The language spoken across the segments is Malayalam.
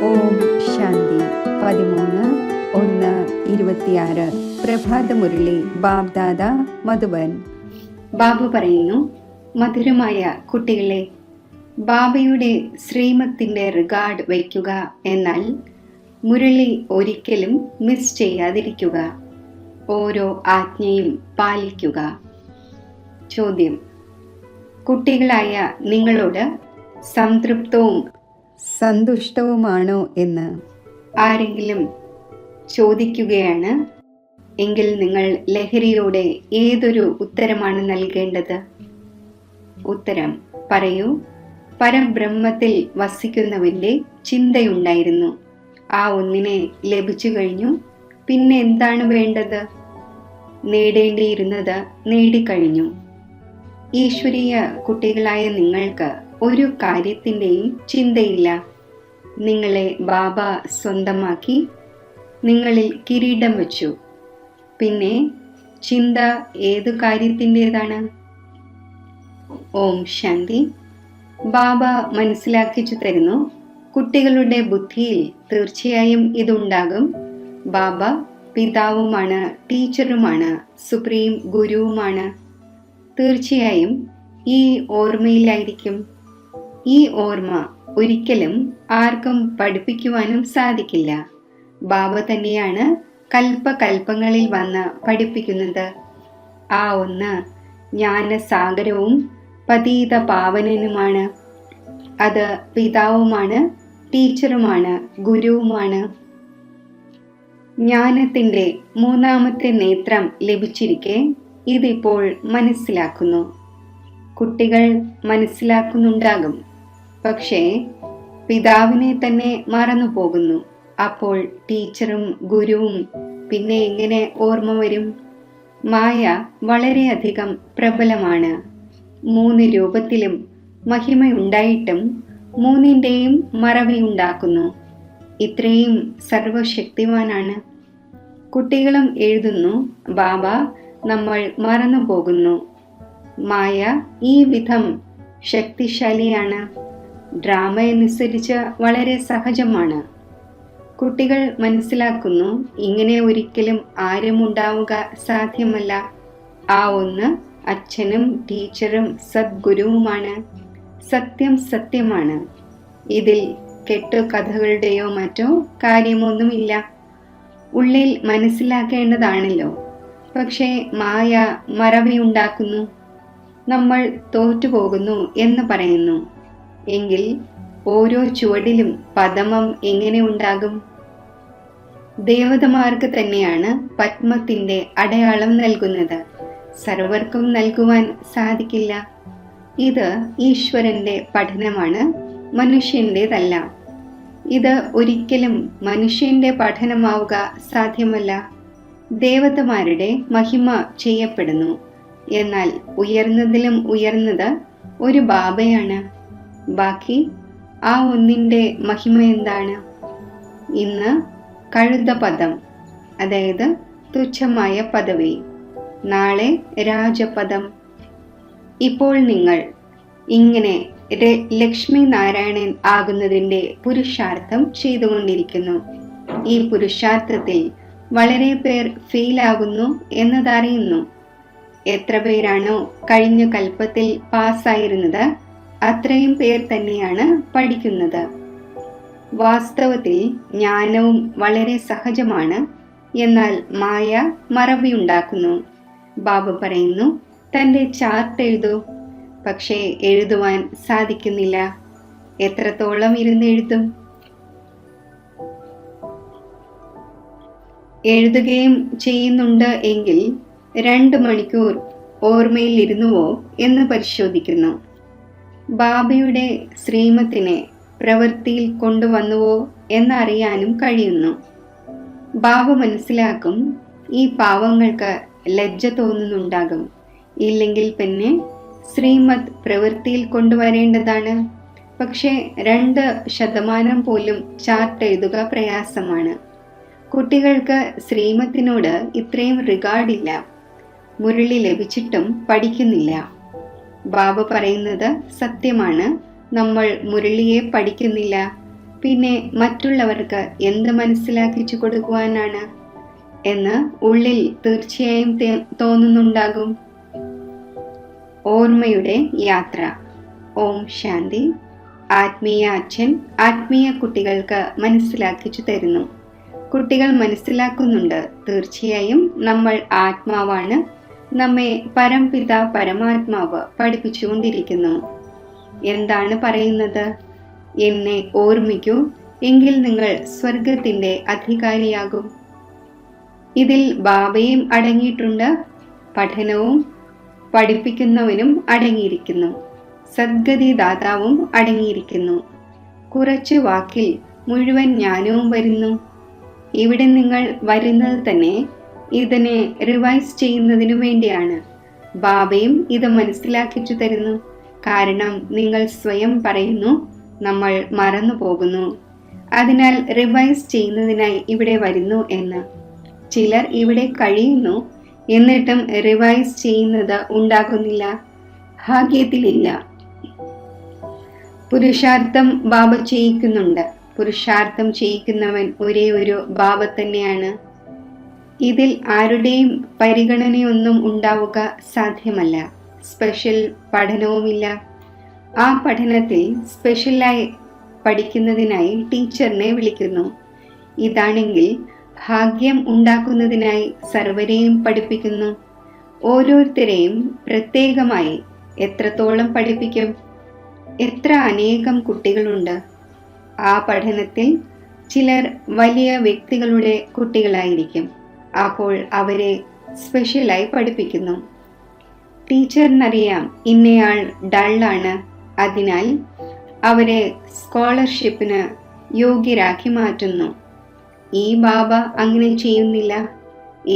ഓം ശാന്തി. 13/1/26 പ്രഭാതമുരളി ബാബ്ദാദ മധുബൻ. ബാബു പറയുന്നു, മധുരമായ കുട്ടികളെ, ബാബയുടെ ശ്രീമത്തിന്റെ റിഗാർഡ് വയ്ക്കുക, എന്നാൽ മുരളി ഒരിക്കലും മിസ് ചെയ്യാതിരിക്കുക. ഓരോ ആജ്ഞയും പാലിക്കുക. ചോദ്യം: കുട്ടികളായ നിങ്ങളോട് സംതൃപ്തവും സന്തുഷ്ടവുമാണോ എന്ന് ആരെങ്കിലും ചോദിക്കുകയാണ് എങ്കിൽ നിങ്ങൾ ലഹരിയോടെ ഏതൊരു ഉത്തരമാണ് നൽകേണ്ടത്? ഉത്തരം പറയൂ. പരബ്രഹ്മത്തിൽ വസിക്കുന്നവന്റെ ചിന്തയുണ്ടായിരുന്നു. ആ ഒന്നിനെ ലഭിച്ചു കഴിഞ്ഞു. പിന്നെ എന്താണ് വേണ്ടത്? നേടേണ്ടിയിരുന്നത് നേടിക്കഴിഞ്ഞു. ഈശ്വരീയ കുട്ടികളായ നിങ്ങൾക്ക് ഒരു കാര്യത്തിൻ്റെയും ചിന്തയില്ല. നിങ്ങളെ ബാബ സ്വന്തമാക്കി നിങ്ങളിൽ കിരീടം വച്ചു. പിന്നെ ചിന്ത ഏതു കാര്യത്തിൻ്റെതാണ്? ഓം ശാന്തി. ബാബ മനസ്സിലാക്കിച്ചു തരുന്നു, കുട്ടികളുടെ ബുദ്ധിയിൽ തീർച്ചയായും ഇതുണ്ടാകും. ബാബ പിതാവുമാണ്, ടീച്ചറുമാണ്, സുപ്രീം ഗുരുവുമാണ്. തീർച്ചയായും ഈ ഓർമ്മയിലായിരിക്കും. ഈ ഓർമ്മ ഒരിക്കലും ആർക്കും പഠിപ്പിക്കുവാനും സാധിക്കില്ല. ബാബ തന്നെയാണ് കൽപ്പകൽപ്പങ്ങളിൽ വന്ന് പഠിപ്പിക്കുന്നത്. ആ ഒന്ന് ജ്ഞാനസാഗരവും പതീത പാവനനുമാണ്. അത് പിതാവുമാണ്, ടീച്ചറുമാണ്, ഗുരുവുമാണ്. ജ്ഞാനത്തിന്റെ മൂന്നാമത്തെ നേത്രം ലഭിച്ചിരിക്കെ ഇതിപ്പോൾ മനസ്സിലാക്കുന്നു. കുട്ടികൾ മനസ്സിലാക്കുന്നുണ്ടാകും, പക്ഷേ പിതാവിനെ തന്നെ മറന്നു പോകുന്നു. അപ്പോൾ ടീച്ചറും ഗുരുവും പിന്നെ എങ്ങനെ ഓർമ്മ വരും? മായ വളരെയധികം പ്രബലമാണ്. 3 രൂപത്തിലും മഹിമയുണ്ടായിട്ടും മൂന്നിൻ്റെയും മറവിയുണ്ടാക്കുന്നു. ഇത്രയും സർവശക്തിവാനാണ്. കുട്ടികളും എഴുതുന്നു, ബാബ നമ്മൾ മറന്നു പോകുന്നു. മായ ഈ വിധം ശക്തിശാലിയാണ്. ഡ്രാമ അനുസരിച്ച് വളരെ സഹജമാണ്. കുട്ടികൾ മനസ്സിലാക്കുന്നു, ഇങ്ങനെ ഒരിക്കലും ആരും ഉണ്ടാവുക സാധ്യമല്ല. ആ ഒന്ന് അച്ഛനും ടീച്ചറും സദ്ഗുരുവുമാണ്. സത്യം സത്യമാണ്. ഇതിൽ കെട്ടുകഥകളുടെയോ മറ്റോ കാര്യമൊന്നുമില്ല. ഉള്ളിൽ മനസ്സിലാക്കേണ്ടതാണല്ലോ. പക്ഷേ മായ മറവിയുണ്ടാക്കുന്നു. നമ്മൾ തോറ്റുപോകുന്നു എന്ന് പറയുന്നു. എങ്കിൽ ഓരോ ചുവടിലും പദമം എങ്ങനെ ഉണ്ടാകും? ദേവതമാർക്ക് തന്നെയാണ് പത്മത്തിന്റെ അടയാളം നൽകുന്നത്. സർവർക്കും നൽകുവാൻ സാധിക്കില്ല. ഇത് ഈശ്വരന്റെ പഠനമാണ്, മനുഷ്യൻ്റെതല്ല. ഇത് ഒരിക്കലും മനുഷ്യന്റെ പഠനമാവുക സാധ്യമല്ല. ദേവതമാരുടെ മഹിമ ചെയ്യപ്പെടുന്നു. എന്നാൽ ഉയർന്നതിലും ഉയർന്നത് ഒരു ബാബയാണ്. ബാക്കി ആ ഒന്നിൻ്റെ മഹിമ എന്താണ്? ഇന്ന് കഴുതപദം, അതായത് തുച്ഛമായ പദവി. നാളെ രാജപദം. ഇപ്പോൾ നിങ്ങൾ ഇങ്ങനെ ലക്ഷ്മി നാരായണൻ ആകുന്നതിൻ്റെ പുരുഷാർത്ഥം ചെയ്തുകൊണ്ടിരിക്കുന്നു. ഈ പുരുഷാർത്ഥത്തിൽ വളരെ പേർ ഫെയിലാകുന്നു എന്നതറിയുന്നു. എത്ര പേരാണോ കഴിഞ്ഞ കൽപ്പത്തിൽ പാസ്സായിരുന്നത് അത്രയും പേർ തന്നെയാണ് പഠിക്കുന്നത്. വാസ്തവത്തിൽ ജ്ഞാനവും വളരെ സഹജമാണ്. എന്നാൽ മായ മറവിയുണ്ടാക്കുന്നു. ബാബ പറയുന്നു, തൻ്റെ ചാർട്ട് എഴുതൂ. പക്ഷേ എഴുതുവാൻ സാധിക്കുന്നില്ല. എത്രത്തോളം ഇരുന്ന് എഴുതും? എഴുതുകയും ചെയ്യുന്നുണ്ട് എങ്കിൽ 2 മണിക്കൂർ ഓർമ്മയിൽ ഇരുന്നുവോ എന്ന് പരിശോധിക്കുന്നു. ബാബയുടെ ശ്രീമത്തിനെ പ്രവൃത്തിയിൽ കൊണ്ടുവന്നുവോ എന്നറിയാനും കഴിയുന്നു. ബാബ മനസ്സിലാക്കും, ഈ പാവങ്ങൾക്ക് ലജ്ജ തോന്നുന്നുണ്ടാകും. ഇല്ലെങ്കിൽ പിന്നെ ശ്രീമത് പ്രവൃത്തിയിൽ കൊണ്ടുവരേണ്ടതാണ്. പക്ഷേ 2% പോലും ചാർട്ട് എഴുതുക പ്രയാസമാണ്. കുട്ടികൾക്ക് ശ്രീമത്തിനോട് ഇത്രയും റിഗാർഡില്ല. മുരളി ലഭിച്ചിട്ടും പഠിക്കുന്നില്ല. ബാബ പറയുന്നത് സത്യമാണ്, നമ്മൾ മുരളിയെ പഠിക്കുന്നില്ല, പിന്നെ മറ്റുള്ളവർക്ക് എന്ത് മനസ്സിലാക്കിച്ചു കൊടുക്കുവാനാണ് എന്ന് ഉള്ളിൽ തീർച്ചയായും തോന്നുന്നുണ്ടാകും. ഓർമ്മയുടെ യാത്ര. ഓം ശാന്തി. ആത്മീയ അച്ഛൻ ആത്മീയ കുട്ടികൾക്ക് മനസ്സിലാക്കിച്ചു തരുന്നു. കുട്ടികൾ മനസ്സിലാക്കുന്നുണ്ട്, തീർച്ചയായും നമ്മൾ ആത്മാവാണ്, നമ്മെ പരംപിത പരമാത്മാവ് പഠിപ്പിച്ചുകൊണ്ടിരിക്കുന്നു. എന്താണ് പറയുന്നത്? എന്നെ ഓർമ്മിക്കൂ, എങ്കിൽ നിങ്ങൾ സ്വർഗത്തിന്റെ അധികാരിയാകും. ഇതിൽ ബാബയും അടങ്ങിയിട്ടുണ്ട്, പഠനവും പഠിപ്പിക്കുന്നവനും അടങ്ങിയിരിക്കുന്നു, സദ്ഗതി ദാതാവും അടങ്ങിയിരിക്കുന്നു. കുറച്ചു വാക്കിൽ മുഴുവൻ ജ്ഞാനവും വരുന്നു. ഇവിടെ നിങ്ങൾ വരുന്നത് തന്നെ ഇതിനെ റിവൈസ് ചെയ്യുന്നതിനു വേണ്ടിയാണ്. ബാബയും ഇത് മനസ്സിലാക്കിച്ചു തരുന്നു. കാരണം നിങ്ങൾ സ്വയം പറയുന്നു, നമ്മൾ മറന്നു പോകുന്നു, അതിനാൽ റിവൈസ് ചെയ്യുന്നതിനായി ഇവിടെ വരുന്നു എന്ന്. ചിലർ ഇവിടെ കഴിയുന്നു, എന്നിട്ടും റിവൈസ് ചെയ്യുന്നത് ഉണ്ടാകുന്നില്ല, ഭാഗ്യത്തിലില്ല. പുരുഷാർത്ഥം ബാബ ചെയ്യിക്കുന്നുണ്ട്. പുരുഷാർത്ഥം ചെയ്യിക്കുന്നവൻ ഒരേ ഒരു ബാബ തന്നെയാണ്. ഇതിൽ ആരുടെയും പരിഗണനയൊന്നും ഉണ്ടാവുക സാധ്യമല്ല. സ്പെഷ്യൽ പഠനവുമില്ല. ആ പഠനത്തിൽ സ്പെഷ്യലായി പഠിക്കുന്നതിനായി ടീച്ചറിനെ വിളിക്കുന്നു. ഇതാണെങ്കിൽ ഭാഗ്യം ഉണ്ടാക്കുന്നതിനായി സർവരെയും പഠിപ്പിക്കുന്നു. ഓരോരുത്തരെയും പ്രത്യേകമായി എത്രത്തോളം പഠിപ്പിക്കും? എത്ര അനേകം കുട്ടികളുണ്ട്. ആ പഠനത്തിൽ ചിലർ വലിയ വ്യക്തികളുടെ കുട്ടികളായിരിക്കും. അപ്പോൾ അവരെ സ്പെഷ്യലായി പഠിപ്പിക്കുന്നു. ടീച്ചറിനറിയാം ഇന്നയാൾ ഡള്ളാണ്, അതിനാൽ അവരെ സ്കോളർഷിപ്പിന് യോഗ്യരാക്കി മാറ്റുന്നു. ഈ ബാബ അങ്ങനെ ചെയ്യുന്നില്ല.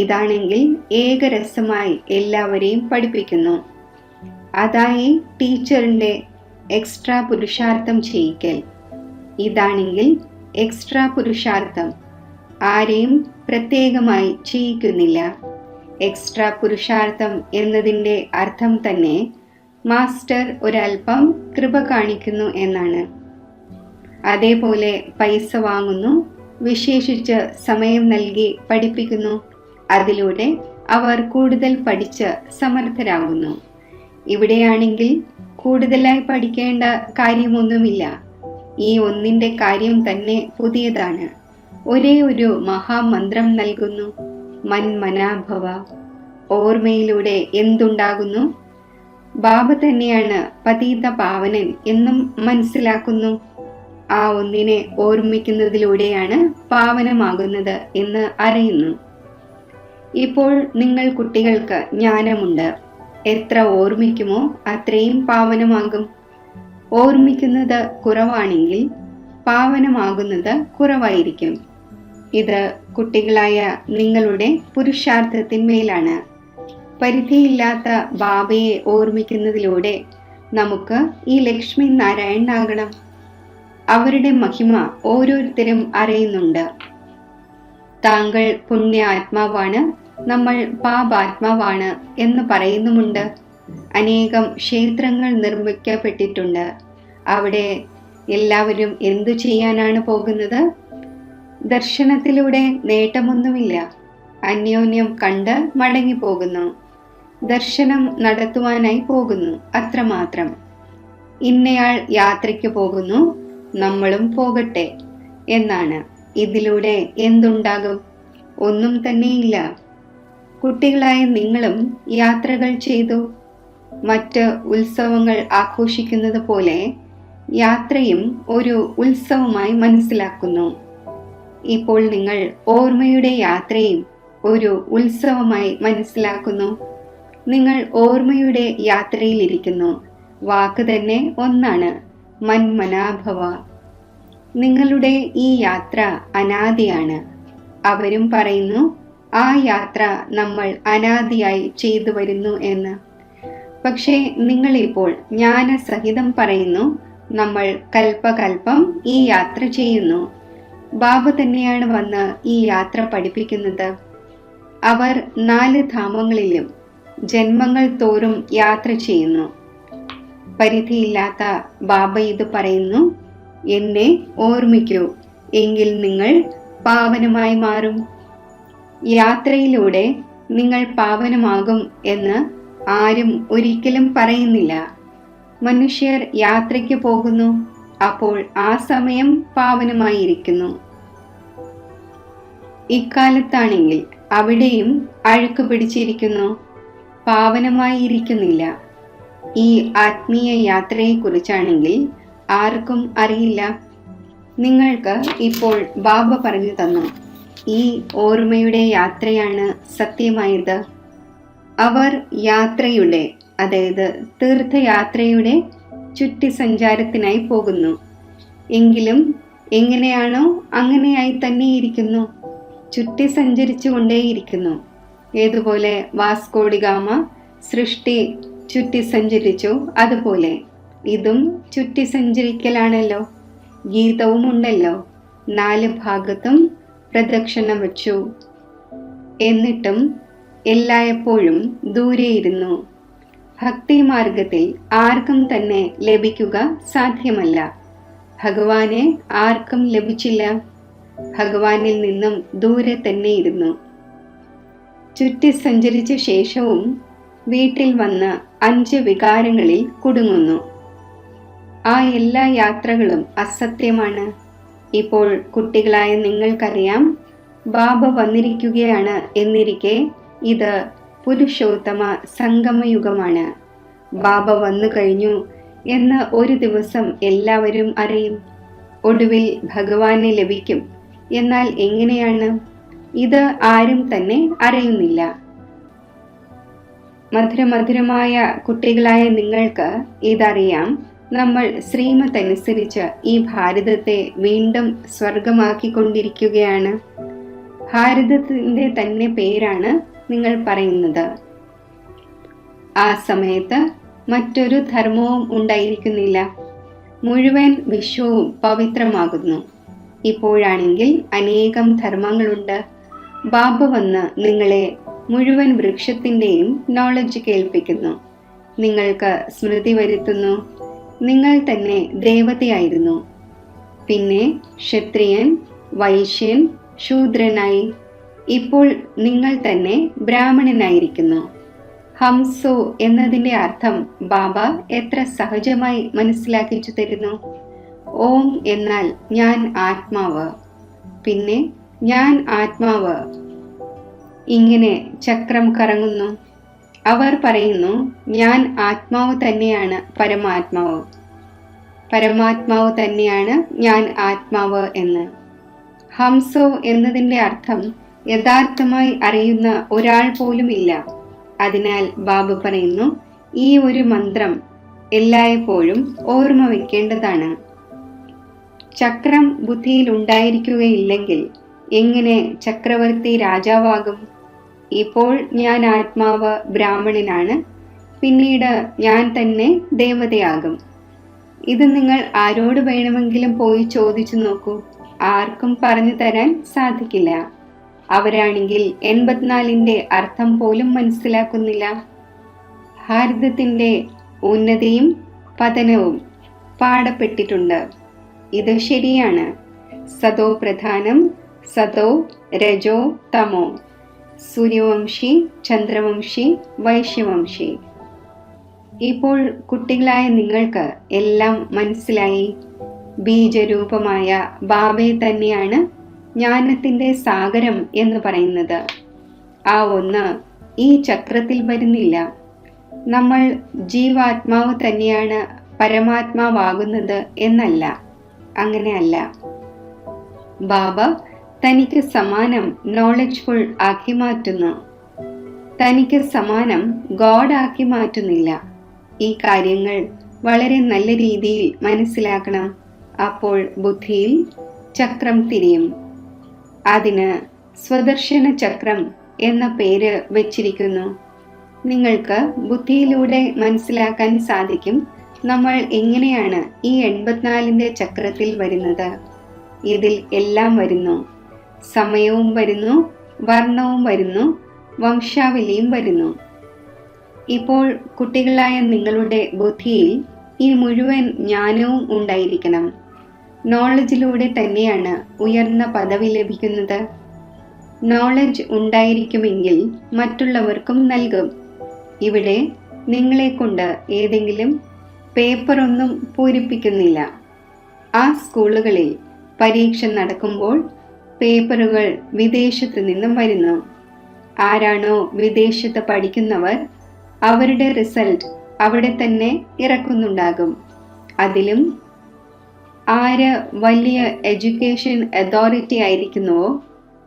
ഇതാണെങ്കിൽ ഏകരസമായി എല്ലാവരെയും പഠിപ്പിക്കുന്നു. അതായി ടീച്ചറിന്റെ എക്സ്ട്രാ പുരുഷാർത്ഥം ചെയ്യിക്കൽ. ഇതാണെങ്കിൽ എക്സ്ട്രാ പുരുഷാർത്ഥം ആരെയും പ്രത്യേകമായി ചെയ്യിക്കുന്നില്ല. എക്സ്ട്രാ പുരുഷാർത്ഥം എന്നതിൻ്റെ അർത്ഥം തന്നെ മാസ്റ്റർ ഒരൽപ്പം കൃപ കാണിക്കുന്നു എന്നാണ്. അതേപോലെ പൈസ വാങ്ങുന്നു, വിശേഷിച്ച് സമയം നൽകി പഠിപ്പിക്കുന്നു. അതിലൂടെ അവർ കൂടുതൽ പഠിച്ച് സമർത്ഥരാകുന്നു. ഇവിടെയാണെങ്കിൽ കൂടുതലായി പഠിക്കേണ്ട കാര്യമൊന്നുമില്ല. ഈ ഒന്നിൻ്റെ കാര്യം തന്നെ പുതിയതാണ്. ഒരേ ഒരു മഹാമന്ത്രം നൽകുന്നു, മന്മനാഭവ. ഓർമ്മയിലൂടെ എന്തുണ്ടാകുന്നു? ബാബ തന്നെയാണ് പതീത പാവനൻ എന്നും മനസ്സിലാക്കുന്നു. ആ ഒന്നിനെ ഓർമ്മിക്കുന്നതിലൂടെയാണ് പാവനമാകുന്നത് എന്ന് അറിയുന്നു. ഇപ്പോൾ നിങ്ങൾ കുട്ടികൾക്ക് ജ്ഞാനമുണ്ട്. എത്ര ഓർമ്മിക്കുമോ അത്രയും പാവനമാകും. ഓർമ്മിക്കുന്നത് കുറവാണെങ്കിൽ പാവനമാകുന്നത് കുറവായിരിക്കും. ഇത് കുട്ടികളായ നിങ്ങളുടെ പുരുഷാർത്ഥത്തിന്മേലാണ്. പരിധിയില്ലാത്ത ബാബയെ ഓർമ്മിക്കുന്നതിലൂടെ നമുക്ക് ഈ ലക്ഷ്മി നാരായണനാകണം. അവരുടെ മഹിമ ഓരോരുത്തരും അറിയുന്നുണ്ട്. താങ്കൾ പുണ്യ ആത്മാവാണ്, നമ്മൾ പാപാത്മാവാണ് എന്ന് പറയുന്നുമുണ്ട്. അനേകം ക്ഷേത്രങ്ങൾ നിർമ്മിക്കപ്പെട്ടിട്ടുണ്ട്. അവിടെ എല്ലാവരും എന്തു ചെയ്യാനാണ് പോകുന്നത്? ദർശനത്തിലൂടെ നേട്ടമൊന്നുമില്ല. അന്യോന്യം കണ്ട് മടങ്ങിപ്പോകുന്നു. ദർശനം നടത്തുവാനായി പോകുന്നു, അത്രമാത്രം. ഇന്നയാൾ യാത്രയ്ക്ക് പോകുന്നു, നമ്മളും പോകട്ടെ എന്നാണ്. ഇതിലൂടെ എന്തുണ്ടാകും? ഒന്നും തന്നെയില്ല. കുട്ടികളായ നിങ്ങളും യാത്രകൾ ചെയ്തു. മറ്റ് ഉത്സവങ്ങൾ ആഘോഷിക്കുന്നത് പോലെ യാത്രയും ഒരു ഉത്സവമായി മനസ്സിലാക്കുന്നു. ഇപ്പോൾ നിങ്ങൾ ഓർമ്മയുടെ യാത്രയും ഒരു ഉത്സവമായി മനസ്സിലാക്കുന്നു. നിങ്ങൾ ഓർമ്മയുടെ യാത്രയിലിരിക്കുന്നു. വാക്ക് തന്നെ ഒന്നാണ്, മന്മനാഭവ. നിങ്ങളുടെ ഈ യാത്ര അനാദിയാണ്. അവരും പറയുന്നു ആ യാത്ര നമ്മൾ അനാദിയായി ചെയ്തു വരുന്നു എന്ന്. പക്ഷേ നിങ്ങളിപ്പോൾ ജ്ഞാനസഹിതം പറയുന്നു, നമ്മൾ കൽപ്പകൽപ്പം ഈ യാത്ര ചെയ്യുന്നു. ബാബ തന്നെയാണ് വന്ന് ഈ യാത്ര പഠിപ്പിക്കുന്നത്. അവർ 4 ധാമങ്ങളിലും ജന്മങ്ങൾ തോറും യാത്ര ചെയ്യുന്നു. പരിധിയില്ലാത്ത ബാബ ഇത് പറയുന്നു, എന്നെ ഓർമ്മിക്കൂ, എങ്കിൽ നിങ്ങൾ പാവനമായി മാറും. യാത്രയിലൂടെ നിങ്ങൾ പാവനമാകും എന്ന് ആരും ഒരിക്കലും പറയുന്നില്ല. മനുഷ്യർ യാത്രയ്ക്ക് പോകുന്നു, അപ്പോൾ ആ സമയം പാവനമായിരിക്കുന്നു. ഇക്കാലത്താണെങ്കിൽ അവിടെയും അഴുക്ക് പിടിച്ചിരിക്കുന്നു, പാവനമായിരിക്കുന്നില്ല. ഈ ആത്മീയ യാത്രയെക്കുറിച്ചാണെങ്കിൽ ആർക്കും അറിയില്ല. നിങ്ങൾക്ക് ഇപ്പോൾ ബാബ പറഞ്ഞു തന്നു, ഈ ഓർമ്മയുടെ യാത്രയാണ് സത്യമായത്. അവർ യാത്രയുടെ, അതായത് തീർത്ഥയാത്രയുടെ ചുറ്റി സഞ്ചാരത്തിനായി പോകുന്നു. എങ്കിലും എങ്ങനെയാണോ അങ്ങനെയായി തന്നെ ഇരിക്കുന്നു, ചുറ്റി സഞ്ചരിച്ചു കൊണ്ടേയിരിക്കുന്നു. ഏതുപോലെ വാസ്കോഡിഗാമ സൃഷ്ടി ചുറ്റി സഞ്ചരിച്ചു, അതുപോലെ ഇതും ചുറ്റി സഞ്ചരിക്കലാണല്ലോ. ഗീതവും ഉണ്ടല്ലോ, 4 ഭാഗത്തും പ്രദക്ഷിണം വച്ചു. എന്നിട്ടും എല്ലായ്പ്പോഴും ദൂരെയിരുന്നു. ഭക്തിമാർഗത്തിൽ ആർക്കും തന്നെ ലഭിക്കുക സാധ്യമല്ല. ഭഗവാനെ ആർക്കും ലഭിച്ചില്ല. ഭഗവാനിൽ നിന്നും ദൂരെ തന്നെ ഇരുന്നു. ചുറ്റി സഞ്ചരിച്ച ശേഷവും വീട്ടിൽ വന്ന് 5 വികാരങ്ങളിൽ കുടുങ്ങുന്നു. ആ എല്ലാ യാത്രകളും അസത്യമാണ്. ഇപ്പോൾ കുട്ടികളായ നിങ്ങൾക്കറിയാം, ബാബ വന്നിരിക്കുകയാണ് എന്നിരിക്കെ ഇത് പുരുഷോത്തമ സംഗമയുഗമാണ്. ബാബ വന്നു കഴിഞ്ഞു എന്ന് ഒരു ദിവസം എല്ലാവരും അറിയും. ഒടുവിൽ ഭഗവാനെ ലഭിക്കും. എന്നാൽ എങ്ങനെയാണ്? ഇത് ആരും തന്നെ അറിയുന്നില്ല. മധുരമധുരമായ കുട്ടികളായ നിങ്ങൾക്ക് ഇതറിയാം. നമ്മൾ ശ്രീമതനുസരിച്ച് ഈ ഭാരതത്തെ വീണ്ടും സ്വർഗമാക്കിക്കൊണ്ടിരിക്കുകയാണ്. ഭാരതത്തിൻ്റെ തന്നെ പേരാണ് നിങ്ങൾ പറയുന്നത്. ആ സമയത്ത് മറ്റൊരു ധർമ്മവും ഉണ്ടായിരിക്കുന്നില്ല. മുഴുവൻ വിശ്വവും പവിത്രമാകുന്നു. ഇപ്പോഴാണെങ്കിൽ അനേകം ധർമ്മങ്ങളുണ്ട്. ബാബ വന്ന് നിങ്ങളെ മുഴുവൻ വൃക്ഷത്തിൻ്റെയും നോളജ് കേൾപ്പിക്കുന്നു. നിങ്ങൾക്ക് സ്മൃതി വരുത്തുന്നു, നിങ്ങൾ തന്നെ ദേവതയായിരുന്നു. പിന്നെ ക്ഷത്രിയൻ, വൈശ്യൻ, ശൂദ്രനായി. ഇപ്പോൾ നിങ്ങൾ തന്നെ ബ്രാഹ്മണനായിരിക്കുന്നു. ഹംസോ എന്നതിൻ്റെ അർത്ഥം ബാബ എത്ര സഹജമായി മനസ്സിലാക്കിച്ചു തരുന്നു. ഓം എന്നാൽ ഞാൻ ആത്മാവ്, പിന്നെ ഞാൻ ആത്മാവ്. ഇങ്ങനെ ചക്രം കറങ്ങുന്നു. അവർ പറയുന്നു, ഞാൻ ആത്മാവ് തന്നെയാണ് പരമാത്മാവ്, പരമാത്മാവ് തന്നെയാണ് ഞാൻ ആത്മാവ് എന്ന്. ഹംസോ എന്നതിൻ്റെ അർത്ഥം യഥാർത്ഥമായി അറിയുന്ന ഒരാൾ പോലും ഇല്ല. അതിനാൽ ബാബ പറയുന്നു, ഈ ഒരു മന്ത്രം എല്ലായ്പ്പോഴും ഓർമ്മ വയ്ക്കേണ്ടതാണ്. ചക്രം ബുദ്ധിയിൽ ഉണ്ടായിരിക്കുകയില്ലെങ്കിൽ എങ്ങനെ ചക്രവർത്തി രാജാവാകും? ഇപ്പോൾ ഞാൻ ആത്മാവ് ബ്രാഹ്മണനാണ്, പിന്നീട് ഞാൻ തന്നെ ദേവതയാകും. ഇത് നിങ്ങൾ ആരോട് വേണമെങ്കിലും പോയി ചോദിച്ചു നോക്കൂ, ആർക്കും പറഞ്ഞു തരാൻ സാധിക്കില്ല. അവരാണെങ്കിൽ 84ന്റെ അർത്ഥം പോലും മനസ്സിലാക്കുന്നില്ല. ഭാരതത്തിൻ്റെ ഉന്നതിയും പതനവും പാടപ്പെട്ടിട്ടുണ്ട്. ഇത് ശരിയാണ്. സതോ പ്രധാനം, സതോ രജോ തമോ, സൂര്യവംശി, ചന്ദ്രവംശി, വൈശ്യവംശി. ഇപ്പോൾ കുട്ടികളായ നിങ്ങൾക്ക് എല്ലാം മനസ്സിലായി. ബീജരൂപമായ ബാബയെ തന്നെയാണ് ജ്ഞാനത്തിൻ്റെ സാഗരം എന്ന് പറയുന്നത്. ആ ഒന്ന് ഈ ചക്രത്തിൽ വരുന്നില്ല. നമ്മൾ ജീവാത്മാവ് തന്നെയാണ് പരമാത്മാവാകുന്നത് എന്നല്ല. അങ്ങനെയല്ല. ബാബ തനിക്ക് സമാനം നോളജ്ഫുൾ ആക്കി മാറ്റുന്നു. തനിക്ക് സമാനം ഗോഡ് ആക്കി മാറ്റുന്നില്ല. ഈ കാര്യങ്ങൾ വളരെ നല്ല രീതിയിൽ മനസ്സിലാക്കണം. അപ്പോൾ ബുദ്ധിയിൽ ചക്രം തിരിയും. അതിന് സ്വദർശന ചക്രം എന്ന പേര് വെച്ചിരിക്കുന്നു. നിങ്ങൾക്ക് ബുദ്ധിയിലൂടെ മനസ്സിലാക്കാൻ സാധിക്കും നമ്മൾ എങ്ങനെയാണ് ഈ 84ന്റെ ചക്രത്തിൽ വരുന്നത്. ഇതിൽ എല്ലാം വരുന്നു. സമയവും വരുന്നു, വർണ്ണവും വരുന്നു, വംശാവലിയും വരുന്നു. ഇപ്പോൾ കുട്ടികളായ നിങ്ങളുടെ ബുദ്ധിയിൽ ഈ മുഴുവൻ ജ്ഞാനവും ഉണ്ടായിരിക്കണം. നോളജിലൂടെ തന്നെയാണ് ഉയർന്ന പദവി ലഭിക്കുന്നത്. നോളജ് ഉണ്ടായിരിക്കുമെങ്കിൽ മറ്റുള്ളവർക്കും നൽകും. ഇവിടെ നിങ്ങളെക്കൊണ്ട് ഏതെങ്കിലും പേപ്പറൊന്നും പൂരിപ്പിക്കുന്നില്ല. ആ സ്കൂളുകളിൽ പരീക്ഷ നടക്കുമ്പോൾ പേപ്പറുകൾ വിദേശത്തു നിന്നും വരുന്നു. ആരാണോ വിദേശത്ത് പഠിക്കുന്നവർ അവരുടെ റിസൾട്ട് അവിടെ തന്നെ ഇറക്കുന്നുണ്ടാകും. അതിലും ആര് വലിയ എഡ്യൂക്കേഷൻ അതോറിറ്റി ആയിരിക്കുന്നുവോ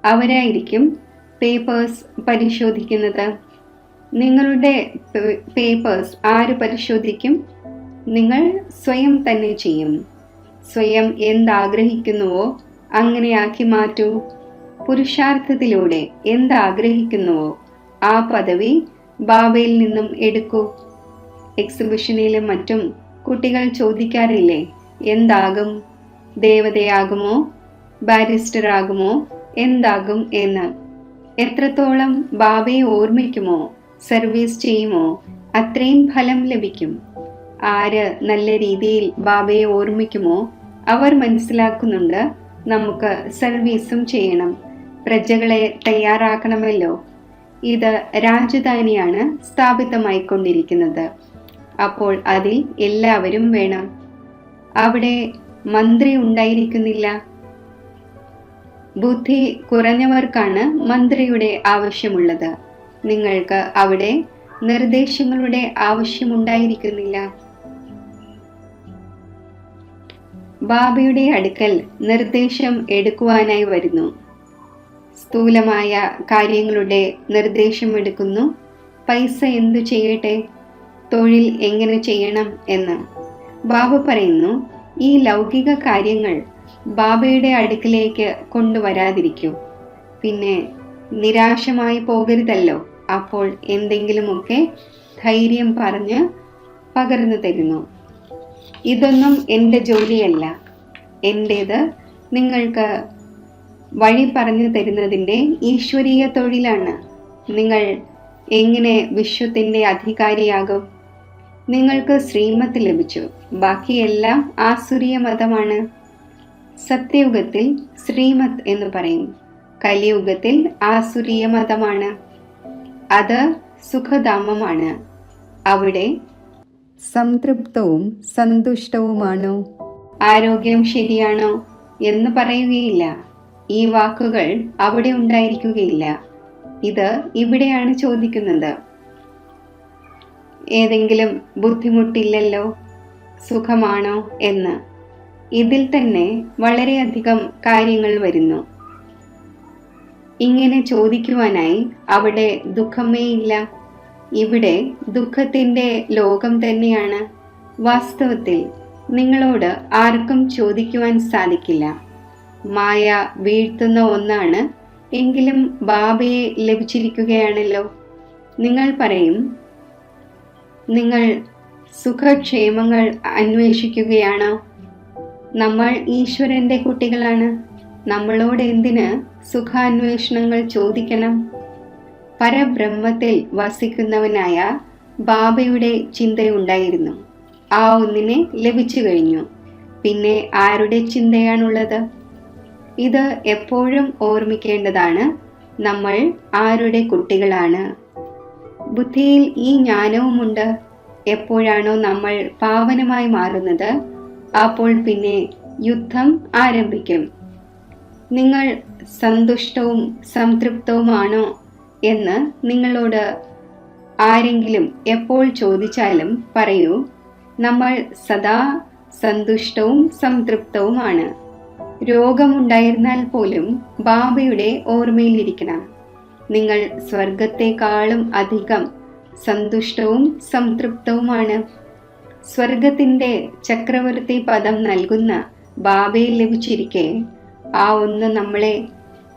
അവരായിരിക്കും പേപ്പേഴ്സ് പരിശോധിക്കുന്നത്. നിങ്ങളുടെ പേപ്പേഴ്സ് ആര് പരിശോധിക്കും? നിങ്ങൾ സ്വയം തന്നെ ചെയ്യും. സ്വയം എന്താഗ്രഹിക്കുന്നുവോ അങ്ങനെയാക്കി മാറ്റൂ. പുരുഷാർത്ഥത്തിലൂടെ എന്താഗ്രഹിക്കുന്നുവോ ആ പദവി ബാബയിൽ നിന്നും എടുക്കൂ. എക്സിബിഷനിലും മറ്റും കുട്ടികൾ ചോദിക്കാറില്ലേ, എന്താകും? ദേവതയാകുമോ, ബാരിസ്റ്റർ ആകുമോ, എന്താകും എന്ന്. എത്രത്തോളം ബാബയെ ഓർമ്മിക്കുമോ, സർവീസ് ചെയ്യുമോ, അത്രയും ഫലം ലഭിക്കും. ആര് നല്ല രീതിയിൽ ബാബയെ ഓർമ്മിക്കുമോ അവർ മനസ്സിലാക്കുന്നുണ്ട് നമുക്ക് സർവീസും ചെയ്യണം, പ്രജകളെ തയ്യാറാക്കണമല്ലോ. ഇത് രാജധാനിയാണ് സ്ഥാപിതമായിക്കൊണ്ടിരിക്കുന്നത്. അപ്പോൾ അതിൽ എല്ലാവരും വേണം. അവിടെ മന്ത്രി ഉണ്ടായിരിക്കുന്നില്ല. ബുദ്ധി കുറഞ്ഞവർക്കാണ് മന്ത്രിയുടെ ആവശ്യമുള്ളത്. നിങ്ങൾക്ക് അവിടെ നിർദ്ദേശങ്ങളുടെ ആവശ്യമുണ്ടായിരിക്കുന്നില്ല. ബാബയുടെ അടുക്കൽ നിർദ്ദേശം എടുക്കുവാനായി വരുന്നു. സ്ഥൂലമായ കാര്യങ്ങളുടെ നിർദ്ദേശം എടുക്കുന്നു. പൈസ എന്തു ചെയ്യട്ടെ, തൊഴിൽ എങ്ങനെ ചെയ്യണം എന്ന്. ബാബ പറയുന്നു, ഈ ലൗകിക കാര്യങ്ങൾ ബാബയുടെ അടുക്കിലേക്ക് കൊണ്ടുവരാതിരിക്കൂ. പിന്നെ നിരാശമായി പോകരുതല്ലോ. അപ്പോൾ എന്തെങ്കിലുമൊക്കെ ധൈര്യം പറഞ്ഞ് പകർന്നു തരുന്നു. ഇതൊന്നും എൻ്റെ ജോലിയല്ല, എൻ്റേത് നിങ്ങൾക്ക് വഴി പറഞ്ഞു തരുന്നതിൻ്റെ ഈശ്വരീയ തൊഴിലാണ്. നിങ്ങൾ എങ്ങനെ വിശ്വത്തിൻ്റെ അധികാരിയാകും? നിങ്ങൾക്ക് ശ്രീമത്ത് ലഭിച്ചു, ബാക്കിയെല്ലാം ആസുരീയ മതമാണ്. സത്യയുഗത്തിൽ ശ്രീമത്ത് എന്ന് പറയും, കലിയുഗത്തിൽ ആസുരീയ മതമാണ്. അത് സുഖധാമമാണ്. അവിടെ സംതൃപ്തവും സന്തുഷ്ടവുമാണോ, ആരോഗ്യം ശരിയാണോ എന്ന് പറയുകയില്ല. ഈ വാക്കുകൾ അവിടെ ഉണ്ടായിരിക്കുകയില്ല. ഇത് ഇവിടെയാണ് ചോദിക്കുന്നത്. ഏതെങ്കിലും ബുദ്ധിമുട്ടില്ലല്ലോ, സുഖമാണോ എന്ന്. ഇതിൽ തന്നെ വളരെയധികം കാര്യങ്ങൾ വരുന്നു. ഇങ്ങനെ ചോദിക്കുവാനായി അവിടെ ദുഃഖമേ ഇല്ല. ഇവിടെ ദുഃഖത്തിൻ്റെ ലോകം തന്നെയാണ്. വാസ്തവത്തിൽ നിങ്ങളോട് ആർക്കും ചോദിക്കുവാൻ സാധിക്കില്ല. മായ വീഴ്ത്തുന്ന ഒന്നാണ്. എങ്കിലും ബാബയെ ലഭിച്ചിരിക്കുകയാണല്ലോ. നിങ്ങൾ പറയും, നിങ്ങൾ സുഖക്ഷേമങ്ങൾ അന്വേഷിക്കുകയാണോ? നമ്മൾ ഈശ്വരൻ്റെ കുട്ടികളാണ്. നമ്മളോട് എന്തിന് സുഖാന്വേഷണങ്ങൾ ചോദിക്കണം? പരബ്രഹ്മത്തിൽ വസിക്കുന്നവനായ ബാബയുടെ ചിന്തയുണ്ടായിരുന്നു. ആ ഒന്നിനെ ലഭിച്ചു കഴിഞ്ഞു. പിന്നെ ആരുടെ ചിന്തയാണുള്ളത്? ഇത് എപ്പോഴും ഓർമ്മിക്കേണ്ടതാണ്. നമ്മൾ ആരുടെ കുട്ടികളാണ്? ബുദ്ധിയിൽ ഈ ജ്ഞാനവുമുണ്ട്. എപ്പോഴാണോ നമ്മൾ പാവനമായി മാറുന്നത്, അപ്പോൾ പിന്നെ യുദ്ധം ആരംഭിക്കും. നിങ്ങൾ സന്തുഷ്ടവും സംതൃപ്തവുമാണോ എന്ന് നിങ്ങളോട് ആരെങ്കിലും എപ്പോൾ ചോദിച്ചാലും പറയൂ, നമ്മൾ സദാ സന്തുഷ്ടവും സംതൃപ്തവുമാണ്. രോഗമുണ്ടായിരുന്നാൽ പോലും ബാബയുടെ ഓർമ്മയിലിരിക്കണം. നിങ്ങൾ സ്വർഗത്തെക്കാളും അധികം സന്തുഷ്ടവും സംതൃപ്തവുമാണ്. സ്വർഗത്തിൻ്റെ ചക്രവർത്തി പദം നൽകുന്ന ബാബയെ ലഭിച്ചിരിക്കെ ആ ഒന്ന് നമ്മളെ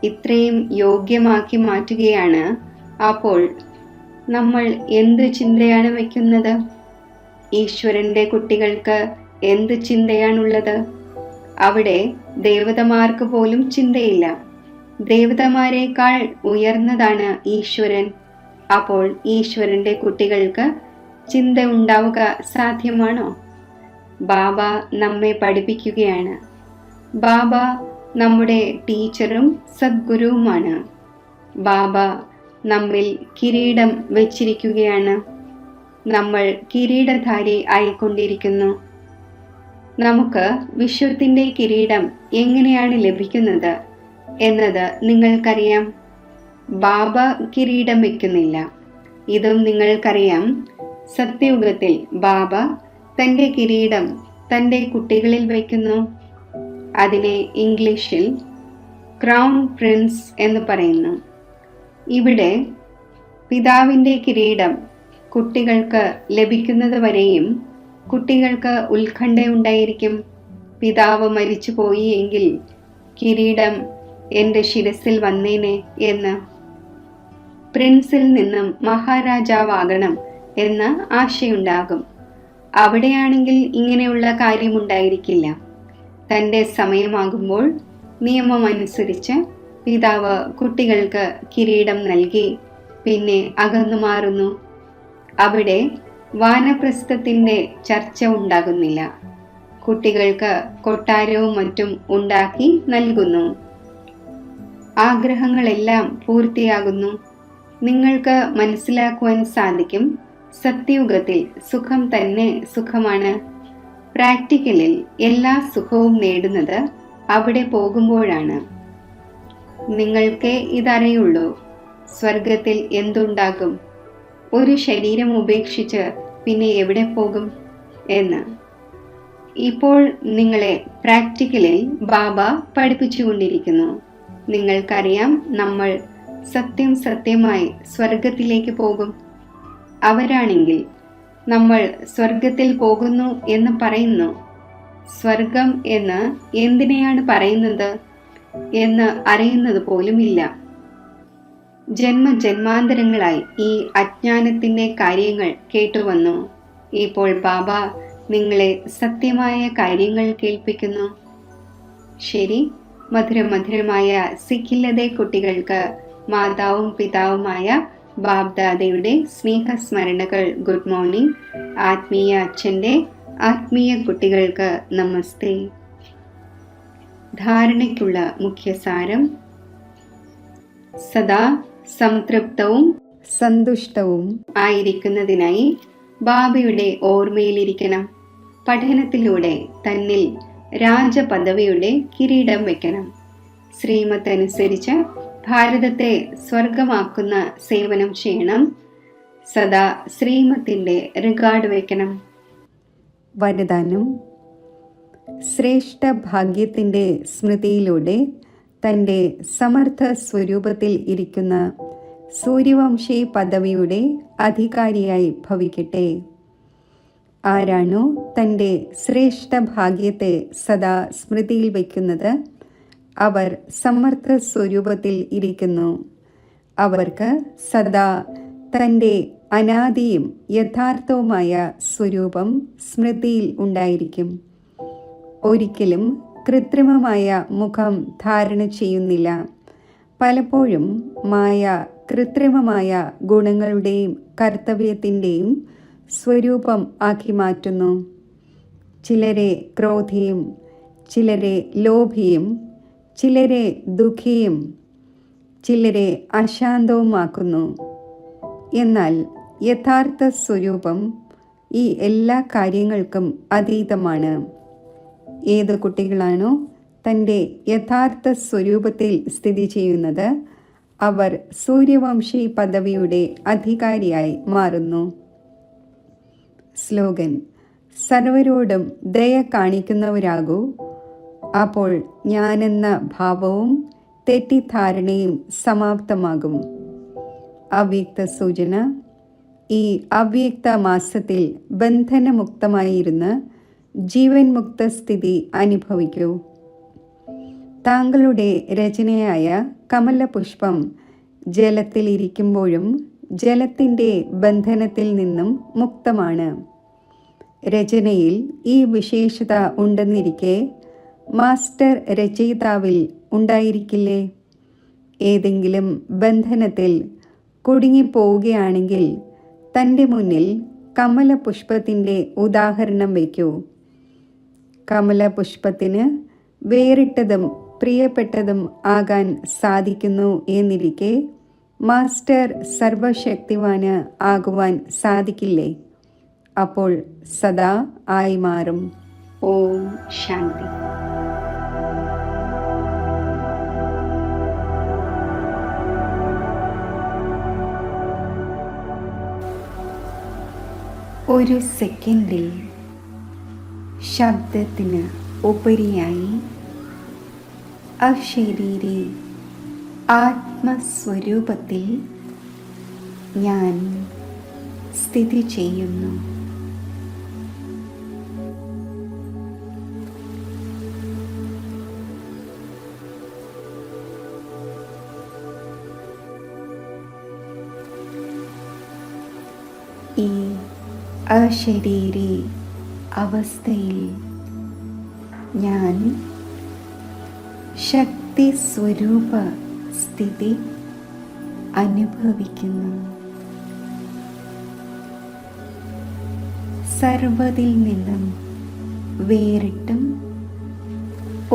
ഇത്രയും യോഗ്യമാക്കി മാറ്റുകയാണ്. അപ്പോൾ നമ്മൾ എന്ത് ചിന്തയാണ് വയ്ക്കുന്നത്? ഈശ്വരൻ്റെ കുട്ടികൾക്ക് എന്ത് ചിന്തയാണുള്ളത്? അവിടെ ദേവതമാർക്ക് പോലും ചിന്തയില്ല. ദേവതമാരെക്കാൾ ഉയർന്നതാണ് ഈശ്വരൻ. അപ്പോൾ ഈശ്വരൻ്റെ കുട്ടികൾക്ക് ചിന്ത ഉണ്ടാവുക സാധ്യമാണോ? ബാബ നമ്മെ പഠിപ്പിക്കുകയാണ്. ബാബ നമ്മുടെ ടീച്ചറും സദ്ഗുരുവുമാണ്. ബാബ നമ്മിൽ കിരീടം വെച്ചിരിക്കുകയാണ്. നമ്മൾ കിരീടധാരി ആയിക്കൊണ്ടിരിക്കുന്നു. നമുക്ക് വിശ്വത്തിൻ്റെ കിരീടം എങ്ങനെയാണ് ലഭിക്കുന്നത് എന്നത് നിങ്ങൾക്കറിയാം. ബാബ കിരീടം വയ്ക്കുന്നില്ല. ഇതും നിങ്ങൾക്കറിയാം. സത്യയുഗത്തിൽ ബാബ തൻ്റെ കിരീടം തൻ്റെ കുട്ടികളിൽ വയ്ക്കുന്നു. അതിനെ ഇംഗ്ലീഷിൽ ക്രൗൺ പ്രിൻസ് എന്ന് പറയുന്നു. ഇവിടെ പിതാവിൻ്റെ കിരീടം കുട്ടികൾക്ക് ലഭിക്കുന്നത് വരെയും കുട്ടികൾക്ക് ഉത്കണ്ഠയുണ്ടായിരിക്കും. പിതാവ് മരിച്ചുപോയി എങ്കിൽ കിരീടം എൻ്റെ ശിരസിൽ വന്നേനെ എന്ന്. പ്രിൻസിൽ നിന്നും മഹാരാജാവാകണം എന്ന ആശയുണ്ടാകും. അവിടെയാണെങ്കിൽ ഇങ്ങനെയുള്ള കാര്യമുണ്ടായിരിക്കില്ല. തൻ്റെ സമയമാകുമ്പോൾ നിയമമനുസരിച്ച് പിതാവ് കുട്ടികൾക്ക് കിരീടം നൽകി പിന്നെ അകന്നു മാറുന്നു. അവിടെ വാനപ്രസ്ഥത്തിൻ്റെ ചർച്ച ഉണ്ടാകുന്നില്ല. കുട്ടികൾക്ക് കൊട്ടാരവും മറ്റും ഉണ്ടാക്കി നൽകുന്നു. ആഗ്രഹങ്ങളെല്ലാം പൂർത്തിയാകുന്നു. നിങ്ങൾക്ക് മനസ്സിലാക്കുവാൻ സാധിക്കും, സത്യയുഗത്തിൽ സുഖം തന്നെ സുഖമാണ്. പ്രാക്ടിക്കലിൽ എല്ലാ സുഖവും നേടുന്നത് അവിടെ പോകുമ്പോഴാണ്. നിങ്ങൾക്കേ ഇതറിയുള്ളൂ, സ്വർഗത്തിൽ എന്തുണ്ടാകും, ഒരു ശരീരം ഉപേക്ഷിച്ച് പിന്നെ എവിടെ പോകും എന്ന്. ഇപ്പോൾ നിങ്ങളെ പ്രാക്ടിക്കലിൽ ബാബ പഠിപ്പിച്ചുകൊണ്ടിരിക്കുന്നു. നിങ്ങൾക്കറിയാം, നമ്മൾ സത്യമായി സ്വർഗത്തിലേക്ക് പോകും. അവരാണെങ്കിൽ നമ്മൾ സ്വർഗത്തിൽ പോകുന്നു എന്ന് പറയുന്നു. സ്വർഗം എന്ന് എന്തിനെയാണ് പറയുന്നത് എന്ന് അറിയുന്നത് പോലുമില്ല. ജന്മാന്തരങ്ങളായി ഈ അജ്ഞാനത്തിൻ്റെ കാര്യങ്ങൾ കേട്ടുവന്നു. ഇപ്പോൾ ബാബ നിങ്ങളെ സത്യമായ കാര്യങ്ങൾ കേൾപ്പിക്കുന്നു. ശരി, മധുരമായ സിഖില്ലതെ കുട്ടികൾക്ക് മാതാവും പിതാവുമായ ബാബ്ദാദയുടെ സ്നേഹസ്മരണകൾ. Good morning. ആത്മീയ അച്ഛൻ്റെ ആത്മീയ കുട്ടികൾക്ക് നമസ്തേ. ധാരണയ്ക്കുള്ള മുഖ്യസാരം: സദാ സംതൃപ്തവും സന്തുഷ്ടവും ആയിരിക്കുന്നതിനായി ബാബയുടെ ഓർമ്മയിലിരിക്കണം. പഠനത്തിലൂടെ തന്നിൽ രാജപദവിയുടെ കിരീടം വയ്ക്കണം. ശ്രീമത്ത് അനുസരിച്ച് ഭാരതത്തെ സ്വർഗമാക്കുന്ന സേവനം ചെയ്യണം. സദാ ശ്രീമത്തിൻ്റെ റിഗാർഡ് വയ്ക്കണം. വരദാനം: ശ്രേഷ്ഠ ഭാഗ്യത്തിൻ്റെ സ്മൃതിയിലൂടെ തൻ്റെ സമർത്ഥ സ്വരൂപത്തിൽ ഇരിക്കുന്ന സൂര്യവംശി പദവിയുടെ അധികാരിയായി ഭവിക്കട്ടെ. ആരാണോ തൻ്റെ ശ്രേഷ്ഠ ഭാഗ്യത്തെ സദാ സ്മൃതിയിൽ വയ്ക്കുന്നത്, അവർ സമർത്ഥ സ്വരൂപത്തിൽ ഇരിക്കുന്നു. അവർക്ക് സദാ തൻ്റെ അനാദിയും യഥാർത്ഥവുമായ സ്വരൂപം സ്മൃതിയിൽ ഉണ്ടായിരിക്കും. ഒരിക്കലും കൃത്രിമമായ മുഖം ധാരണ ചെയ്യുന്നില്ല. പലപ്പോഴും മായ കൃത്രിമമായ ഗുണങ്ങളുടെയും കർത്തവ്യത്തിൻ്റെയും സ്വരൂപം ആക്കി മാറ്റുന്നു. ചിലരെ ക്രോധിയും, ചിലരെ ലോഭിയും, ചിലരെ ദുഃഖിയും, ചിലരെ അശാന്തവുമാക്കുന്നു. എന്നാൽ യഥാർത്ഥ സ്വരൂപം ഈ എല്ലാ കാര്യങ്ങൾക്കും അതീതമാണ്. ഏത് കുട്ടികളാണോ തൻ്റെ യഥാർത്ഥ സ്വരൂപത്തിൽ സ്ഥിതി ചെയ്യുന്നത്, അവർ സൂര്യവംശി പദവിയുടെ അധികാരിയായി മാറുന്നു. സ്ലോഗൻ: സർവരോടും ദയ കാണിക്കുന്നവരാകൂ, അപ്പോൾ ഞാനെന്ന ഭാവവും തെറ്റിദ്ധാരണയും സമാപ്തമാകും. അവ്യക്ത സൂചന: ഈ അവ്യക്ത മാസത്തിൽ ബന്ധനമുക്തമായിരുന്ന് ജീവൻ മുക്ത സ്ഥിതി അനുഭവിക്കൂ. താങ്കളുടെ രചനയായ കമലപുഷ്പം ജലത്തിലിരിക്കുമ്പോഴും ജലത്തിൻ്റെ ബന്ധനത്തിൽ നിന്നും മുക്തമാണ്. രചനയിൽ ഈ വിശേഷത ഉണ്ടെന്നിരിക്കെ മാസ്റ്റർ രചയിതാവിൽ ഉണ്ടായിരിക്കില്ലേ? ഏതെങ്കിലും ബന്ധനത്തിൽ കുടുങ്ങിപ്പോവുകയാണെങ്കിൽ തൻ്റെ മുന്നിൽ കമലപുഷ്പത്തിൻ്റെ ഉദാഹരണം വയ്ക്കൂ. കമലപുഷ്പത്തിന് വേറിട്ടതും പ്രിയപ്പെട്ടതും ആകാൻ സാധിക്കുന്നു എന്നിരിക്കെ മാസ്റ്റർ സർവശക്തിവാന് ആകുവാൻ സാധിക്കില്ലേ? അപ്പോൾ സദാ ആയി മാറും. ഓം ശാന്തി. ഒരു സെക്കൻഡിൽ ശബ്ദത്തിന് ഉപരിയായി അശരീരി ആത്മസ്വരൂപത്തിൽ ഞാൻ സ്ഥിതി ചെയ്യുന്നു. ഈ അശരീരി അവസ്ഥയിൽ ഞാൻ ശക്തി സ്വരൂപ സ്ഥിതി അനുഭവിക്കുന്നു. സർവ്വതിൽ നിന്നും വേറിട്ടും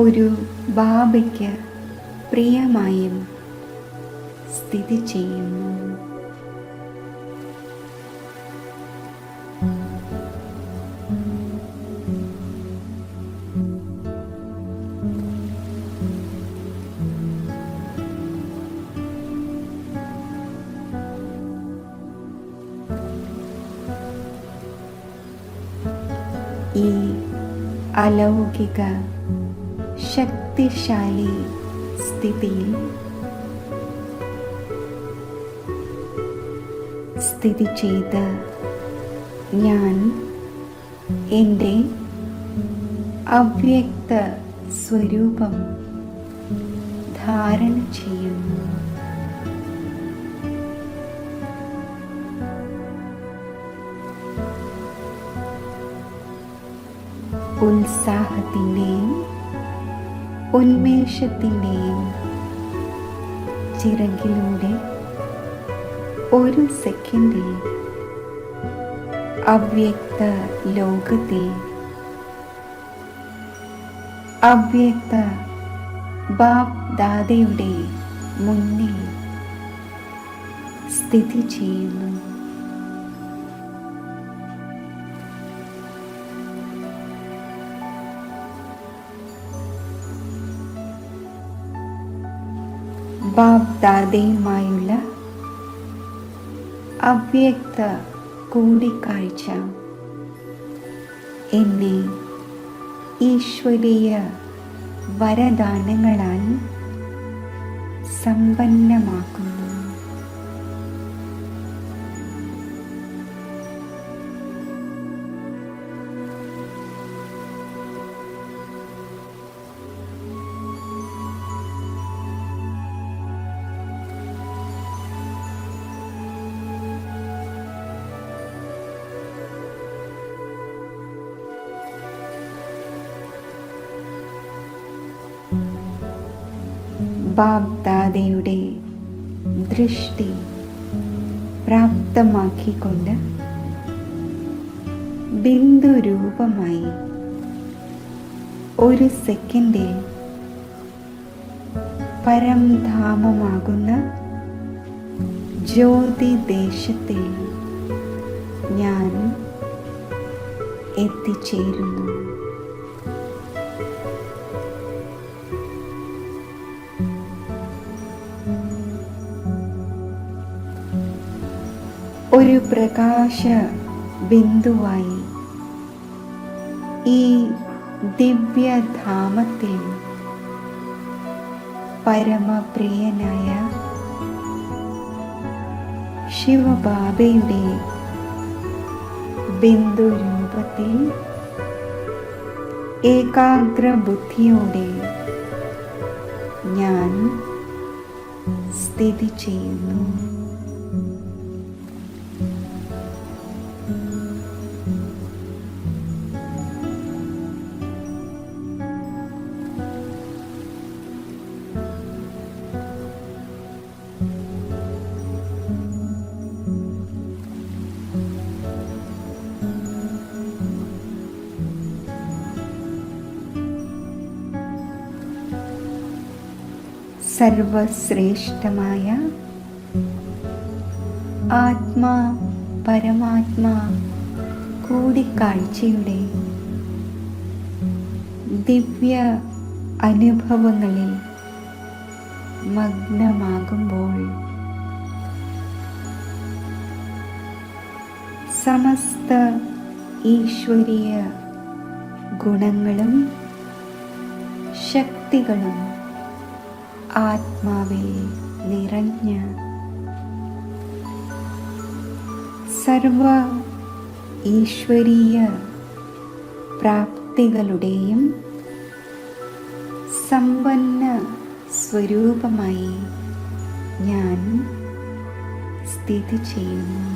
ഒരു ബാബയ്ക്ക് പ്രിയമായും സ്ഥിതി ചെയ്യുന്നു. ഈ അലൗകിക ശക്തിശാലി സ്ഥിതിയിൽ സ്ഥിതി ചെയ്ത് ഞാൻ എൻ്റെ അവ്യക്ത സ്വരൂപം ധാരണ ചെയ്യുന്നു. ഉത്സാഹത്തിൻ്റെയും ഉന്മേഷത്തിൻ്റെയും ചിറകിലൂടെ ഒരു സെക്കൻഡിൽ അവ്യക്ത ലോകത്തിൽ അവ്യക്ത ബാപ് ദാദയുടെ മുന്നിൽ സ്ഥിതി ചെയ്യുന്നു. ബാപ് ദാദയുമായുള്ള അവ്യക്ത കൂടിക്കാഴ്ച എന്നെ ഈശ്വരീയ വരദാനങ്ങളാൽ സമ്പന്നമാക്കുന്നു. ബാപ് ദാദയുടെ ദൃഷ്ടി പ്രാപ്തമാക്കിക്കൊണ്ട് ബിന്ദുരൂപമായി ഒരു സെക്കൻഡിൽ പരംധാമമാകുന്ന ജ്യോതിദേശത്തിൽ ഞാൻ എത്തിച്ചേരുന്നു. ഒരു പ്രകാശ ബിന്ദുവായി ഈ ദിവ്യധാമത്തിൽ പരമപ്രിയനായ ശിവബാബയുടെ ബിന്ദുരൂപത്തിൽ ഏകാഗ്രബുദ്ധിയോടെ ഞാൻ സ്ഥിതി ചെയ്യുന്നു. സർവശ്രേഷ്ഠമായ ആത്മാ പരമാത്മാ കൂടിക്കാഴ്ചയുടെ ദിവ്യ അനുഭവങ്ങളിൽ മഗ്നമാകുമ്പോൾ സമസ്ത ഈശ്വരീയ ഗുണങ്ങളും ശക്തികളും ആത്മാവിൽ നിറഞ്ഞ് സർവ ഈശ്വരീയ പ്രാപ്തികളുടെയും സമ്പന്ന സ്വരൂപമായി ഞാൻ സ്ഥിതി ചെയ്യുന്നു.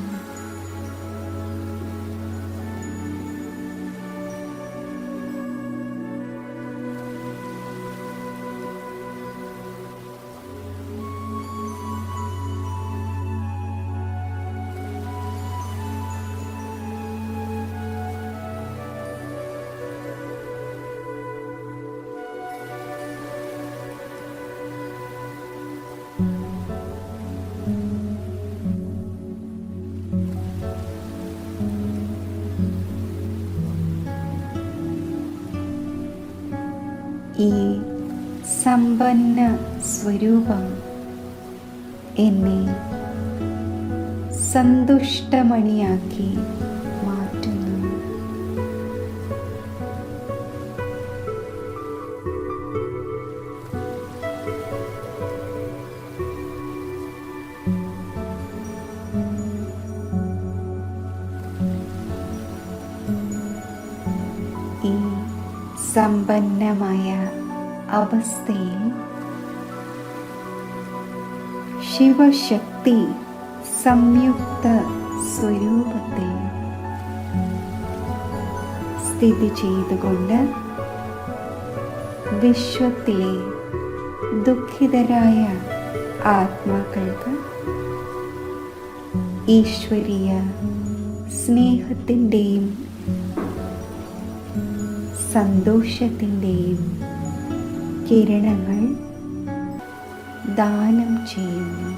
ഈ സമ്പന്ന സ്വരൂപം എന്നെ സന്തുഷ്ടമണിയാക്കി മാറ്റുന്നു. ഈ സമ്പന്നമായ അവസ്ഥയിൽ ശിവശക്തി സംയുക്ത സ്വരൂപത്തിൽ സ്ഥിതി ചെയ്തുകൊണ്ട് വിശ്വത്തിലെ ദുഃഖിതരായ ആത്മാക്കൾക്ക് ഈശ്വരീയ സ്നേഹത്തിൻ്റെയും സന്തോഷത്തിൻ്റെയും കിരണങ്ങൾ ദാനം ചെയ്യുന്നു.